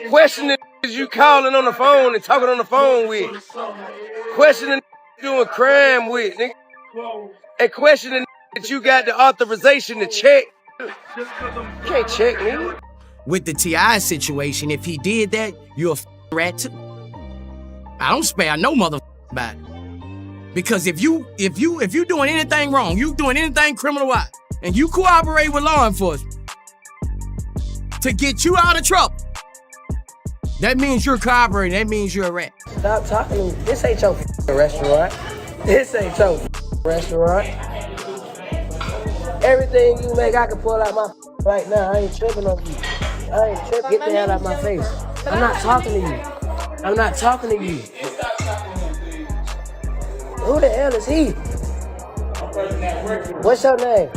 Question the you calling on the phone and talking on the phone with. Question the you doing crime with, nigga. And question the that you got the authorization to check. You can't check me. With the T.I. situation, if he did that, you're a rat too. I don't spare no motherfucker about it. Because if you doing anything wrong, you doing anything criminal-wise, and you cooperate with law enforcement to get you out of trouble, that means you're cooperating. That means you're a rat. Stop talking to me. This ain't your restaurant. This ain't your restaurant. Everything you make, I can pull out my right now. I ain't tripping on you. I ain't tripping. Get the hell out of my face. I'm not talking to you. I'm not talking to you. Who the hell is he? What's your name?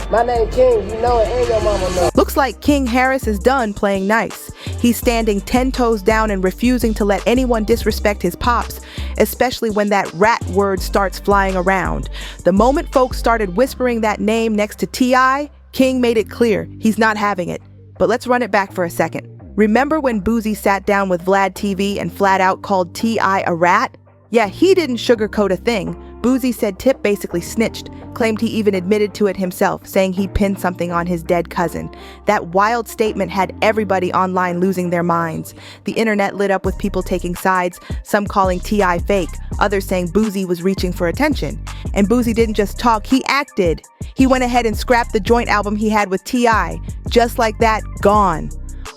My name King, you know it, and your mama knows. Looks like King Harris is done playing nice. He's standing 10 toes down and refusing to let anyone disrespect his pops, especially when that rat word starts flying around. The moment folks started whispering that name next to T.I, King made it clear he's not having it. But let's run it back for a second. Remember when Boosie sat down with Vlad TV and flat out called T.I a rat? Yeah, he didn't sugarcoat a thing. Boosie said Tip basically snitched, claimed he even admitted to it himself, saying he pinned something on his dead cousin. That wild statement had everybody online losing their minds. The internet lit up with people taking sides, some calling T.I fake, others saying Boosie was reaching for attention. And Boosie didn't just talk, he acted. He went ahead and scrapped the joint album he had with T.I. Just like that, gone.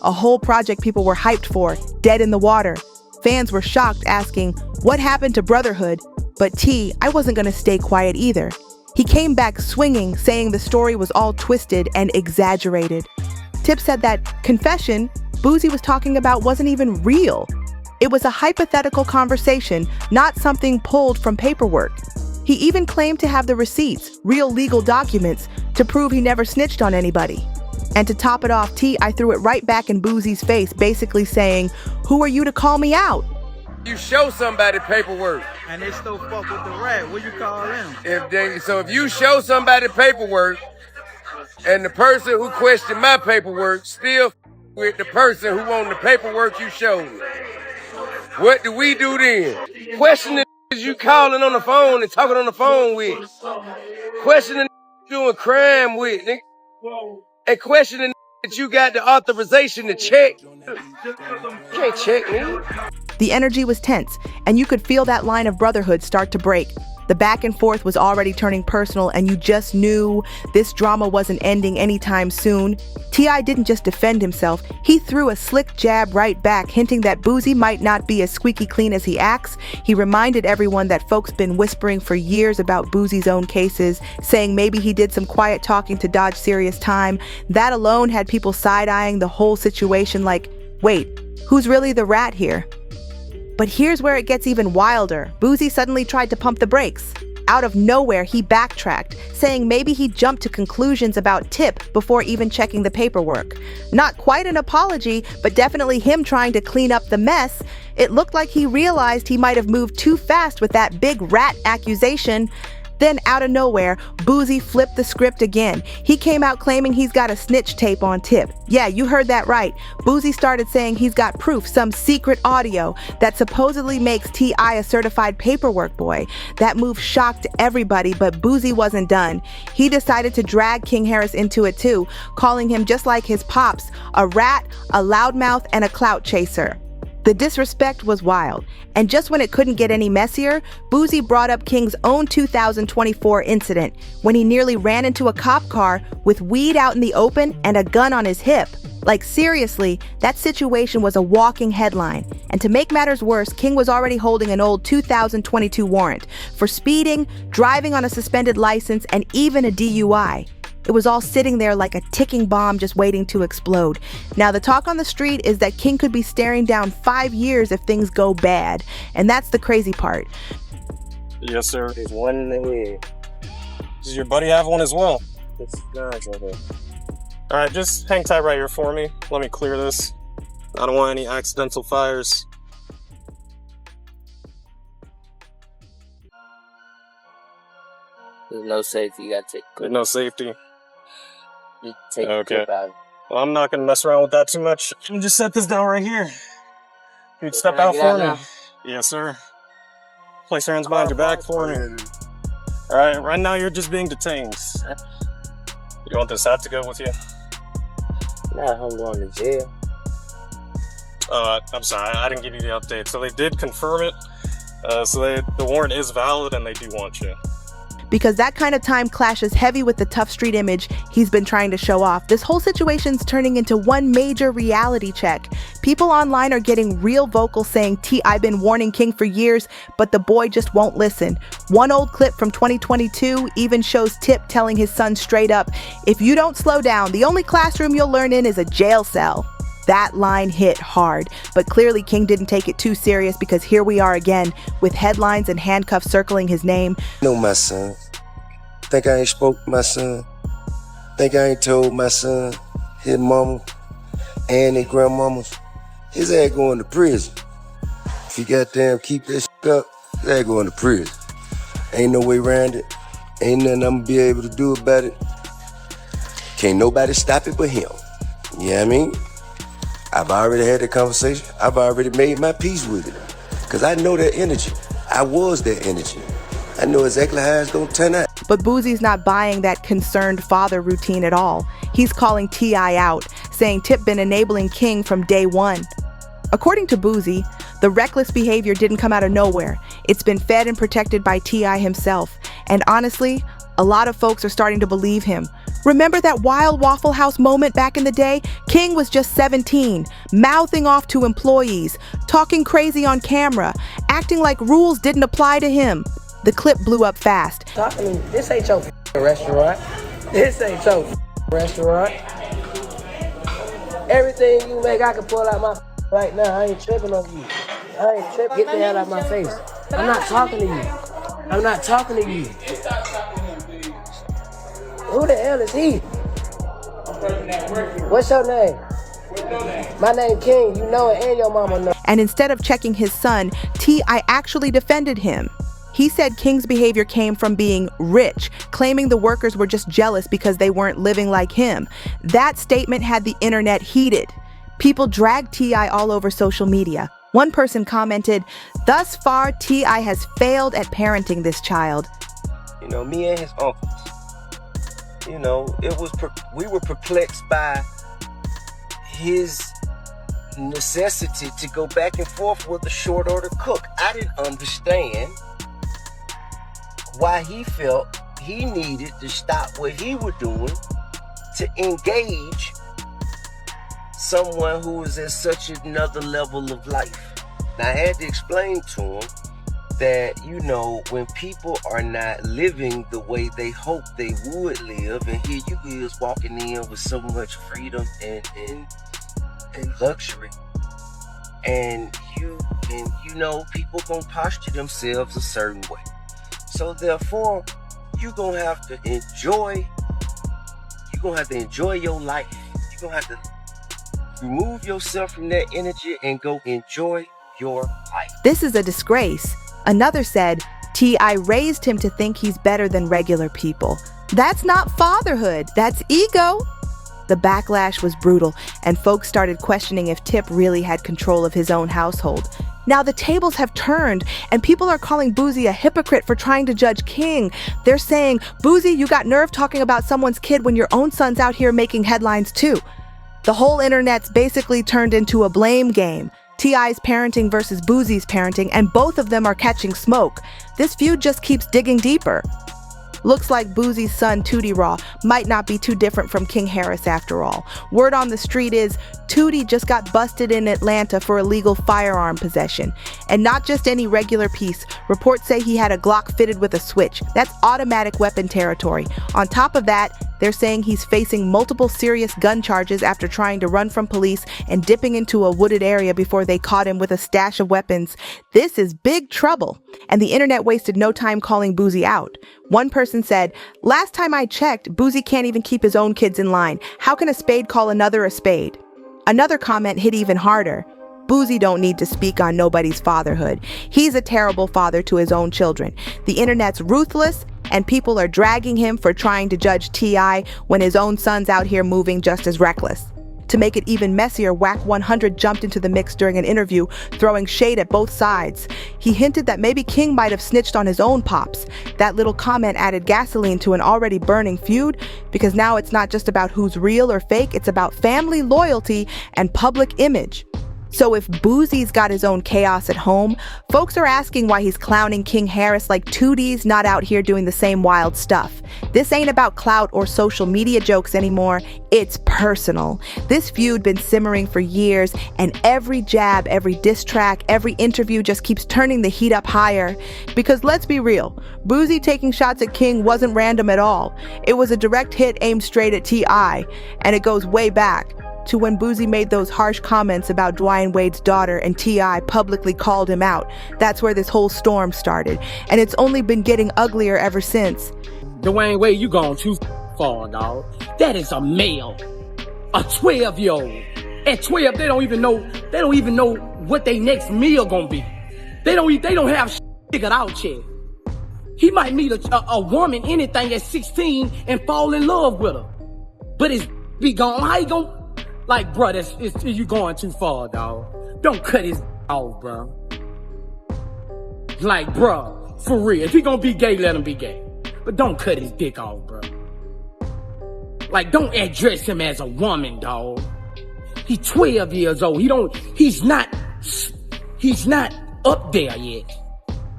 A whole project people were hyped for, dead in the water. Fans were shocked, asking, what happened to Brotherhood? But I wasn't gonna stay quiet either. He came back swinging, saying the story was all twisted and exaggerated. Tip said that confession Boosie was talking about wasn't even real. It was a hypothetical conversation, not something pulled from paperwork. He even claimed to have the receipts, real legal documents, to prove he never snitched on anybody. And to top it off, T.I threw it right back in Boosie's face, basically saying, who are you to call me out? You show somebody paperwork. And they still fuck with the rat, what you call them? If you show somebody paperwork, and the person who questioned my paperwork still with the person who wanted the paperwork you showed, what do we do then? Question the you calling on the phone and talking on the phone with. Question the you doing crime with, nigga. And question the that you got the authorization to check. You can't check me. The energy was tense, and you could feel that line of brotherhood start to break. The back and forth was already turning personal, and you just knew this drama wasn't ending anytime soon. T.I didn't just defend himself, he threw a slick jab right back, hinting that Boosie might not be as squeaky clean as he acts. He reminded everyone that folks been whispering for years about Boosie's own cases, saying maybe he did some quiet talking to dodge serious time. That alone had people side-eyeing the whole situation like, wait, who's really the rat here? But here's where it gets even wilder. Boosie suddenly tried to pump the brakes. Out of nowhere, he backtracked, saying maybe he jumped to conclusions about Tip before even checking the paperwork. Not quite an apology, but definitely him trying to clean up the mess. It looked like he realized he might have moved too fast with that big rat accusation. Then out of nowhere, Boosie flipped the script again. He came out claiming he's got a snitch tape on Tip. Yeah, you heard that right. Boosie started saying he's got proof, some secret audio that supposedly makes T.I a certified paperwork boy. That move shocked everybody, but Boosie wasn't done. He decided to drag King Harris into it too, calling him just like his pops, a rat, a loudmouth, and a clout chaser. The disrespect was wild, and just when it couldn't get any messier, Boosie brought up King's own 2024 incident when he nearly ran into a cop car with weed out in the open and a gun on his hip. Like seriously, that situation was a walking headline. And to make matters worse, King was already holding an old 2022 warrant for speeding, driving on a suspended license, and even a DUI. It was all sitting there like a ticking bomb just waiting to explode. Now, the talk on the street is that King could be staring down 5 years if things go bad. And that's the crazy part. Yes, sir. There's one in the head. Does your buddy have one as well? It's guns right here. All right, just hang tight right here for me. Let me clear this. I don't want any accidental fires. There's no safety. You gotta take. There's no safety. You take the clip out. Well, I'm not gonna mess around with that too much. Let me just set this down right here. You'd step out for me. Yes, sir. Place your hands behind your back for me. All right, right now you're just being detained. You want this hat to go with you? Nah, I'm going to jail. I'm sorry, I didn't give you the update. So they did confirm it. The warrant is valid and they do want you. Because that kind of time clashes heavy with the tough street image he's been trying to show off. This whole situation's turning into one major reality check. People online are getting real vocal saying T.I been warning King for years, but the boy just won't listen. One old clip from 2022 even shows Tip telling his son straight up, "If you don't slow down, the only classroom you'll learn in is a jail cell." That line hit hard, but clearly King didn't take it too serious because here we are again with headlines and handcuffs circling his name. Know my son. Think I ain't spoke to my son. Think I ain't told my son, his mama, and his grandmamas. His ass going to prison. If he goddamn keep that shit up, his ass going to prison. Ain't no way around it. Ain't nothing I'm gonna be able to do about it. Can't nobody stop it but him. You know what I mean? I've already had that conversation. I've already made my peace with it. Cause I know that energy. I was that energy. I know exactly how it's gonna turn out. But Boosie's not buying that concerned father routine at all. He's calling T.I out, saying Tip been enabling King from day one. According to Boosie, the reckless behavior didn't come out of nowhere. It's been fed and protected by T.I himself. And honestly, a lot of folks are starting to believe him. Remember that wild Waffle House moment back in the day? King was just 17, mouthing off to employees, talking crazy on camera, acting like rules didn't apply to him. The clip blew up fast. Talking to me, this ain't your restaurant. This ain't your restaurant. Everything you make, I can pull out my right now. I ain't tripping on you. I ain't tripping. Get the hell out of my face. I'm not talking to you. I'm not talking to you. Who the hell is he? What's your name? My name King. You know it and your mama know. And instead of checking his son, T.I actually defended him. He said King's behavior came from being rich, claiming the workers were just jealous because they weren't living like him. That statement had the internet heated. People dragged T.I all over social media. One person commented, "Thus far, T.I has failed at parenting this child." You know, me and his uncles. You know, we were perplexed by his necessity to go back and forth with a short order cook. I didn't understand why he felt he needed to stop what he was doing to engage someone who was at such another level of life. Now, I had to explain to him that, you know, when people are not living the way they hope they would live, and here you is walking in with so much freedom and luxury, and you know, people gonna posture themselves a certain way. So therefore, you're gonna have to enjoy your life. You're gonna have to remove yourself from that energy and go enjoy your life. This is a disgrace. Another said, T.I raised him to think he's better than regular people. That's not fatherhood, that's ego. The backlash was brutal, and folks started questioning if Tip really had control of his own household. Now the tables have turned, and people are calling Boosie a hypocrite for trying to judge King. They're saying, "Boosie, you got nerve talking about someone's kid when your own son's out here making headlines too." The whole internet's basically turned into a blame game. T.I.'s parenting versus Boosie's parenting, and both of them are catching smoke. This feud just keeps digging deeper. Looks like Boosie's son, Tootie Raw, might not be too different from King Harris after all. Word on the street is Tootie just got busted in Atlanta for illegal firearm possession. And not just any regular piece. Reports say he had a Glock fitted with a switch. That's automatic weapon territory. On top of that, they're saying he's facing multiple serious gun charges after trying to run from police and dipping into a wooded area before they caught him with a stash of weapons. This is big trouble. And the internet wasted no time calling Boosie out. One person said, "Last time I checked, Boosie can't even keep his own kids in line. How can a spade call another a spade?" Another comment hit even harder. Boosie don't need to speak on nobody's fatherhood. He's a terrible father to his own children. The internet's ruthless, and people are dragging him for trying to judge T.I when his own son's out here moving just as reckless. To make it even messier, Whack 100 jumped into the mix during an interview, throwing shade at both sides. He hinted that maybe King might have snitched on his own pops. That little comment added gasoline to an already burning feud, because now it's not just about who's real or fake, it's about family loyalty and public image. So if Boosie's got his own chaos at home, folks are asking why he's clowning King Harris like Tootie's not out here doing the same wild stuff. This ain't about clout or social media jokes anymore, it's personal. This feud been simmering for years, and every jab, every diss track, every interview just keeps turning the heat up higher. Because let's be real, Boosie taking shots at King wasn't random at all. It was a direct hit aimed straight at T.I, and it goes way back to when Boosie made those harsh comments about Dwayne Wade's daughter and T.I publicly called him out. That's where this whole storm started, and it's only been getting uglier ever since. Dwayne Wade, you gone too far, dog. That is a male, a 12-year-old. At 12, they don't even know what their next meal gonna be. They don't have figured out yet. He might meet a woman, anything, at 16 and fall in love with her, but it's be gone. How you gonna? Like, bro, you going too far, dog. Don't cut his off, bro. Like, bro, for real. If he gonna be gay, let him be gay. But don't cut his dick off, bro. Like, don't address him as a woman, dog. He's 12 years old. He's not up there yet.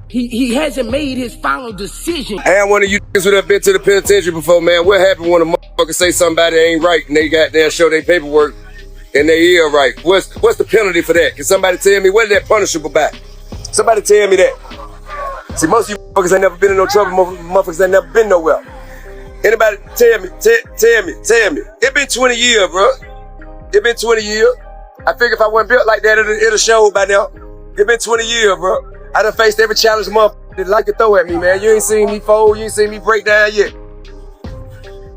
He hasn't made his final decision. I am one of you niggas who have been to the penitentiary before, man. What happened when a motherfucker say somebody ain't right and they goddamn show their paperwork and they is right? What's the penalty for that? Can somebody tell me what is that punishable by? Somebody tell me that. See, most of you motherfuckers ain't never been in no trouble. Motherfuckers ain't never been nowhere. Anybody tell me? It been 20 years, bro. It been 20 years. I figure if I wasn't built like that, it'll show by now. It been 20 years, bro. I done faced every challenge motherfucker that like to throw at me, man. You ain't seen me fold, you ain't seen me break down yet.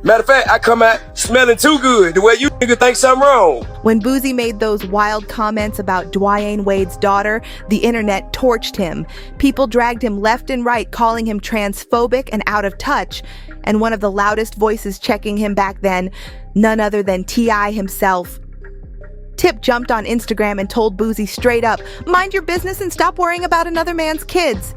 Matter of fact, I come out smelling too good, the way you nigga think something wrong. When Boosie made those wild comments about Dwayne Wade's daughter, the internet torched him. People dragged him left and right, calling him transphobic and out of touch. And one of the loudest voices checking him back then, none other than T.I himself. Tip jumped on Instagram and told Boosie straight up, "Mind your business and stop worrying about another man's kids."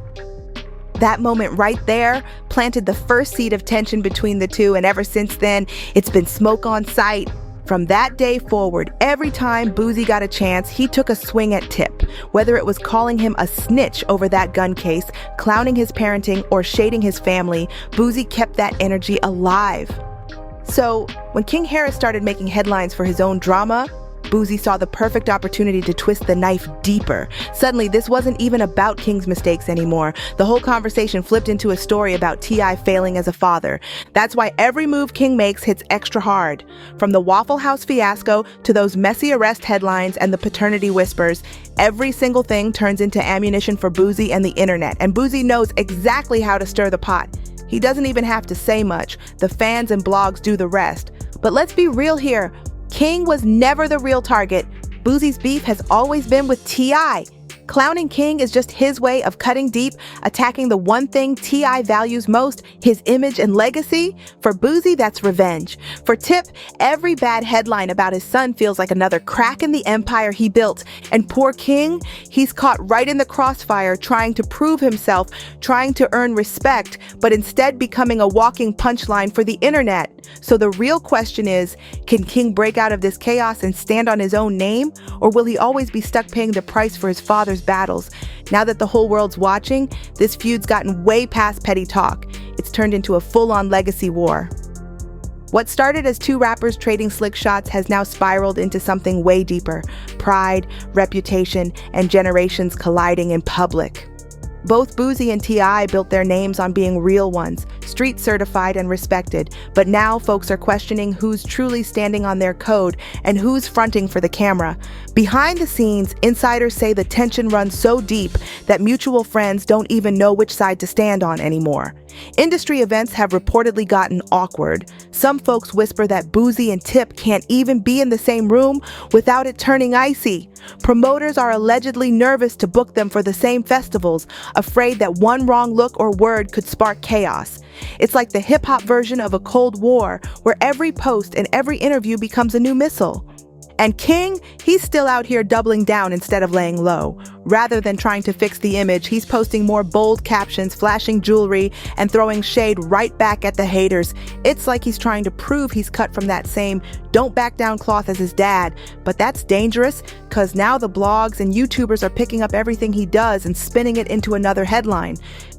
That moment right there planted the first seed of tension between the two, and ever since then, it's been smoke on sight. From that day forward, every time Boosie got a chance, he took a swing at Tip. Whether it was calling him a snitch over that gun case, clowning his parenting, or shading his family, Boosie kept that energy alive. So, when King Harris started making headlines for his own drama, Boosie saw the perfect opportunity to twist the knife deeper. Suddenly, this wasn't even about King's mistakes anymore. The whole conversation flipped into a story about T.I failing as a father. That's why every move King makes hits extra hard. From the Waffle House fiasco to those messy arrest headlines and the paternity whispers, every single thing turns into ammunition for Boosie and the internet. And Boosie knows exactly how to stir the pot. He doesn't even have to say much. The fans and blogs do the rest. But let's be real here. King was never the real target. Boosie's beef has always been with T.I. Clowning King is just his way of cutting deep, attacking the one thing T.I values most, his image and legacy. For Boosie, that's revenge. For Tip, every bad headline about his son feels like another crack in the empire he built. And poor King, he's caught right in the crossfire, trying to prove himself, trying to earn respect, but instead becoming a walking punchline for the internet. So the real question is, can King break out of this chaos and stand on his own name? Or will he always be stuck paying the price for his father's battles? Now that the whole world's watching, this feud's gotten way past petty talk. It's turned into a full-on legacy war. What started as two rappers trading slick shots has now spiraled into something way deeper: pride, reputation, and generations colliding in public. Both Boosie and T.I built their names on being real ones, street certified and respected, but now folks are questioning who's truly standing on their code and who's fronting for the camera. Behind the scenes, insiders say the tension runs so deep that mutual friends don't even know which side to stand on anymore. Industry events have reportedly gotten awkward. Some folks whisper that Boosie and Tip can't even be in the same room without it turning icy. Promoters are allegedly nervous to book them for the same festivals, afraid that one wrong look or word could spark chaos. It's like the hip-hop version of a Cold War, where every post and every interview becomes a new missile. And King, he's still out here doubling down instead of laying low. Rather than trying to fix the image, he's posting more bold captions, flashing jewelry, and throwing shade right back at the haters. It's like he's trying to prove he's cut from that same don't back down cloth as his dad. But that's dangerous, because now the blogs and YouTubers are picking up everything he does and spinning it into another headline.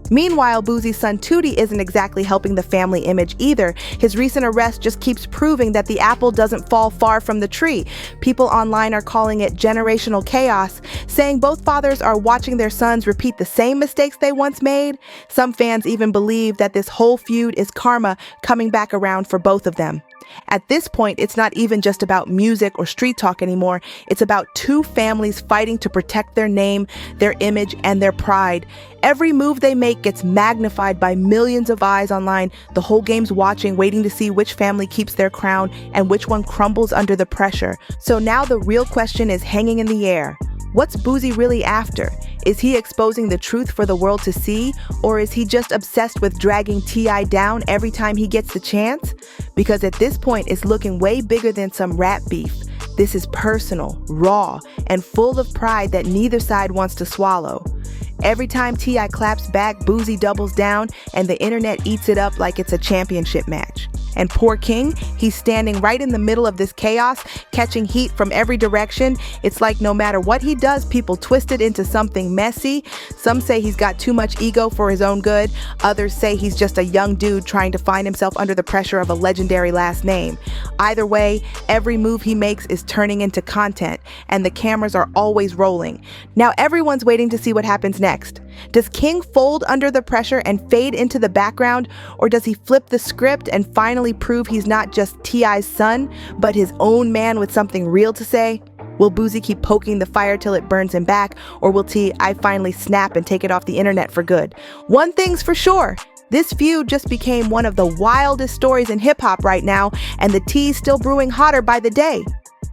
Meanwhile, Boosie's son Tootie isn't exactly helping the family image either. His recent arrest just keeps proving that the apple doesn't fall far from the tree. People online are calling it generational chaos, saying both fathers are watching their sons repeat the same mistakes they once made. Some fans even believe that this whole feud is karma coming back around for both of them. At this point, it's not even just about music or street talk anymore. It's about two families fighting to protect their name, their image, and their pride. Every move they make gets magnified by millions of eyes online. The whole game's watching, waiting to see which family keeps their crown and which one crumbles under the pressure. So now the real question is hanging in the air. What's Boosie really after? Is he exposing the truth for the world to see? Or is he just obsessed with dragging T.I down every time he gets the chance? Because at this point, it's looking way bigger than some rap beef. This is personal, raw, and full of pride that neither side wants to swallow. Every time T.I claps back, Boosie doubles down, and the internet eats it up like it's a championship match. And poor King, he's standing right in the middle of this chaos, catching heat from every direction. It's like no matter what he does, people twist it into something messy. Some say he's got too much ego for his own good. Others say he's just a young dude trying to find himself under the pressure of a legendary last name. Either way, every move he makes is turning into content, and the cameras are always rolling. Now everyone's waiting to see what happens next. Does King fold under the pressure and fade into the background, or does he flip the script and finally prove he's not just T.I.'s son, but his own man with something real to say? Will Boosie keep poking the fire till it burns him back, or will T.I finally snap and take it off the internet for good? One thing's for sure, this feud just became one of the wildest stories in hip-hop right now, and the tea's still brewing hotter by the day.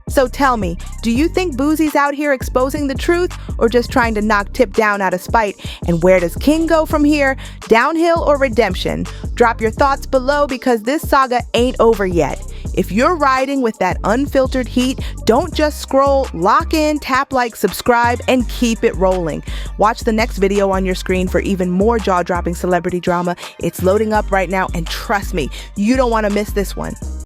So tell me, do you think Boosie's out here exposing the truth, or just trying to knock Tip down out of spite? And where does King go from here? Downhill or redemption? Drop your thoughts below, because this saga ain't over yet. If you're riding with that unfiltered heat, don't just scroll, lock in, tap like, subscribe, and keep it rolling. Watch the next video on your screen for even more jaw-dropping celebrity drama. It's loading up right now, and trust me, you don't want to miss this one.